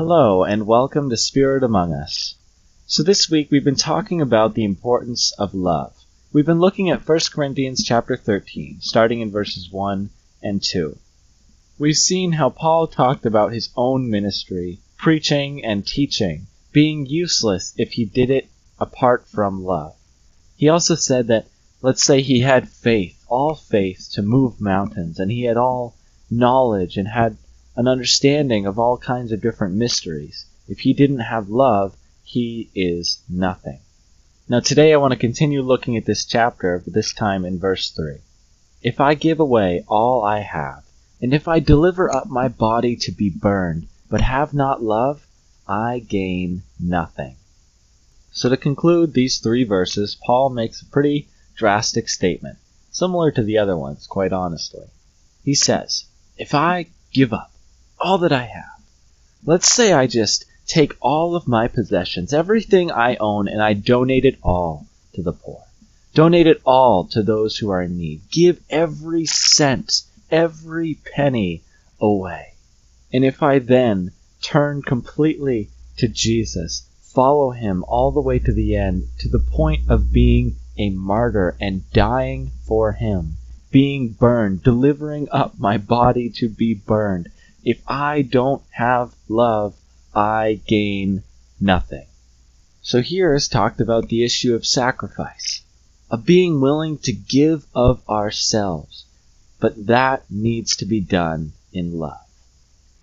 Hello, and welcome to Spirit Among Us. So this week we've been talking about the importance of love. We've been looking at 1 Corinthians chapter 13, starting in verses 1 and 2. We've seen how Paul talked about his own ministry, preaching and teaching, being useless if he did it apart from love. He also said that, let's say he had faith, all faith to move mountains, and he had all knowledge and had an understanding of all kinds of different mysteries. If he didn't have love, he is nothing. Now today I want to continue looking at this chapter, but this time in verse 3. If I give away all I have, and if I deliver up my body to be burned, but have not love, I gain nothing. So to conclude these 3 verses, Paul makes a pretty drastic statement, similar to the other ones, quite honestly. He says, if I give up all that I have, let's say I just take all of my possessions, everything I own, and I donate it all to the poor. Donate it all to those who are in need. Give every cent, every penny away. And if I then turn completely to Jesus, follow him all the way to the end, to the point of being a martyr and dying for him, being burned, delivering up my body to be burned, if I don't have love, I gain nothing. So here is talked about the issue of sacrifice, of being willing to give of ourselves, but that needs to be done in love.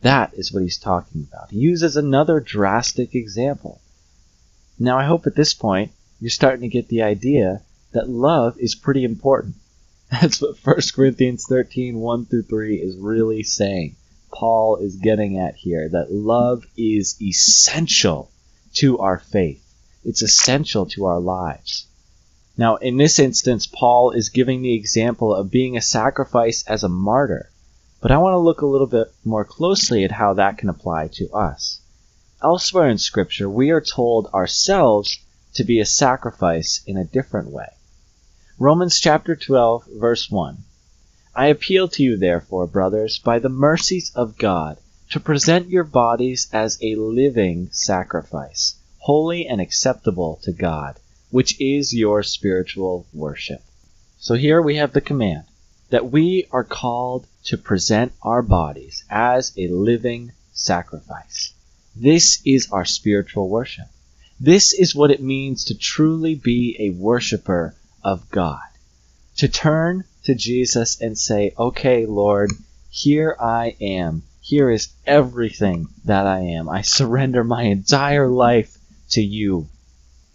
That is what he's talking about. He uses another drastic example. Now I hope at this point you're starting to get the idea that love is pretty important. That's what 1 Corinthians 13, 1 through 3 is really saying. Paul is getting at here that love is essential to our faith. It's essential to our lives. Now, in this instance, Paul is giving the example of being a sacrifice as a martyr. But I want to look a little bit more closely at how that can apply to us. Elsewhere in Scripture, we are told ourselves to be a sacrifice in a different way. Romans chapter 12, verse 1. I appeal to you, therefore, brothers, by the mercies of God, to present your bodies as a living sacrifice, holy and acceptable to God, which is your spiritual worship. So here we have the command that we are called to present our bodies as a living sacrifice. This is our spiritual worship. This is what it means to truly be a worshiper of God. To turn to Jesus and say, okay, Lord, here I am. Here is everything that I am. I surrender my entire life to you.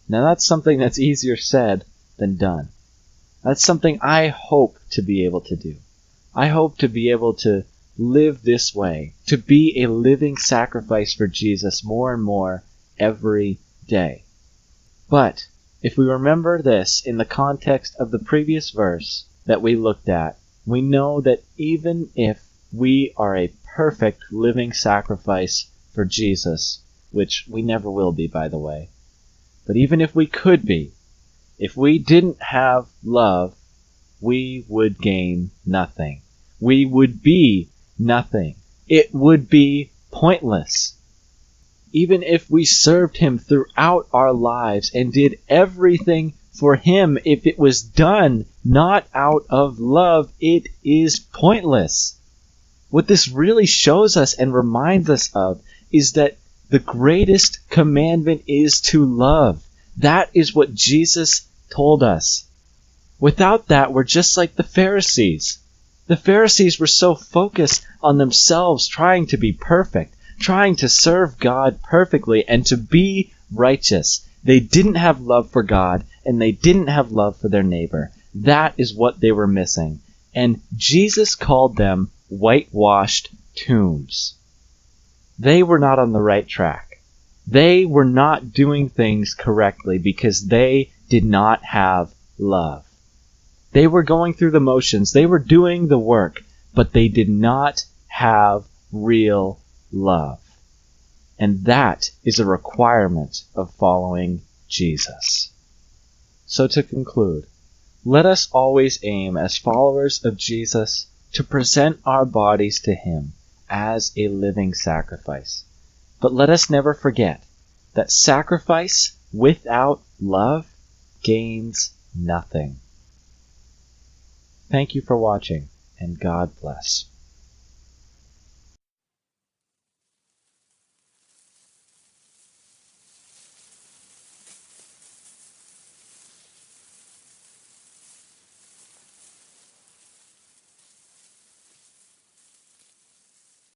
Now that's something that's easier said than done. That's something I hope to be able to do. I hope to be able to live this way, to be a living sacrifice for Jesus more and more every day. But if we remember this in the context of the previous verse that we looked at, we know that even if we are a perfect living sacrifice for Jesus, which we never will be, by the way, but even if we could be, if we didn't have love, we would gain nothing. We would be nothing. It would be pointless. Even if we served him throughout our lives and did everything for him, if it was done not out of love, it is pointless. What this really shows us and reminds us of is that the greatest commandment is to love. That is what Jesus told us. Without that, we're just like the Pharisees. The Pharisees were so focused on themselves trying to be perfect, trying to serve God perfectly and to be righteous. They didn't have love for God, and they didn't have love for their neighbor. That is what they were missing. And Jesus called them whitewashed tombs. They were not on the right track. They were not doing things correctly because they did not have love. They were going through the motions. They were doing the work, but they did not have real love. And that is a requirement of following Jesus. So to conclude, let us always aim as followers of Jesus to present our bodies to him as a living sacrifice. But let us never forget that sacrifice without love gains nothing. Thank you for watching, and God bless.